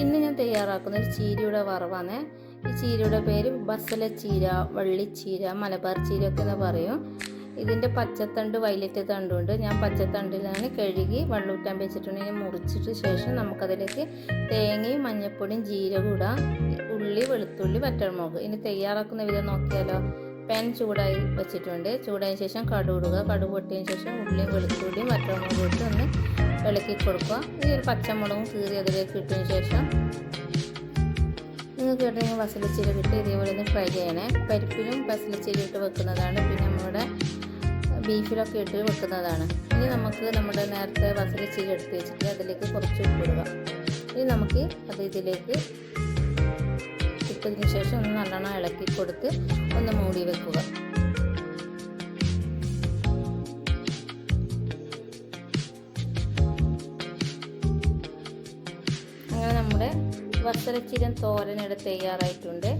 ഇന്ന് ഞാൻ തയ്യാറാക്കുന്ന ഒരു ചീരയുടെ വറവാണ്. ഈ ചീരയുടെ പേര് ബസലച്ചീര, വള്ളിച്ചീര, മലബാർ ചീരയൊക്കെ എന്ന് പറയും. ഇതിൻ്റെ പച്ചത്തണ്ട് വയലറ്റ് തണ്ടുണ്ട്. ഞാൻ പച്ചത്തണ്ടിലാണ് കഴുകി വെള്ളൂറ്റാൻ വെച്ചിട്ടുണ്ടെങ്കിൽ മുറിച്ചിട്ട് ശേഷം നമുക്കതിലേക്ക് തേങ്ങയും മഞ്ഞൾപ്പൊടിയും ജീരകം ഇടാം, ഉള്ളി, വെളുത്തുള്ളി, വറ്റൽമുളക്. ഇനി തയ്യാറാക്കുന്ന വിധം നോക്കിയാലോ. പാൻ ചൂടായി വെച്ചിട്ടുണ്ട്. ചൂടായ ശേഷം കടുക് ഇടുക. കടുക് പൊട്ടിയതിന് ശേഷം ഉള്ളിയും വെളുത്തുള്ളിയും വറ്റൽമുളകും ഇട്ട് ഒന്ന് ഇളക്കി കൊടുക്കുക. ഈ ഒരു പച്ചമുളകും കീറി അതിലേക്ക് ഇട്ടതിന് ശേഷം നിങ്ങൾക്ക് കിട്ടുന്ന ബസലച്ചീര ഇട്ട് ഇതേപോലെ ഒന്ന് ഫ്രൈ ചെയ്യണേ. പരിപ്പിലും ബസലച്ചീര ഇട്ട് വെക്കുന്നതാണ്, പിന്നെ നമ്മുടെ ബീഫിലൊക്കെ ഇട്ട് വെക്കുന്നതാണ്. ഇനി നമുക്ക് നമ്മുടെ നേരത്തെ ബസലച്ചീര എടുത്ത് വെച്ചിട്ട് അതിലേക്ക് കുറച്ച് ഉപ്പിടുക. ഇനി നമുക്ക് അത് ഇതിലേക്ക് ഇട്ടതിന് ശേഷം ഒന്ന് നല്ലോണം ഇളക്കി കൊടുത്ത് ഒന്ന് മൂടി വെക്കുക. അങ്ങനെ നമ്മുടെ ബസലച്ചീര തോരൻ ഇവിടെ തയ്യാറായിട്ടുണ്ട്.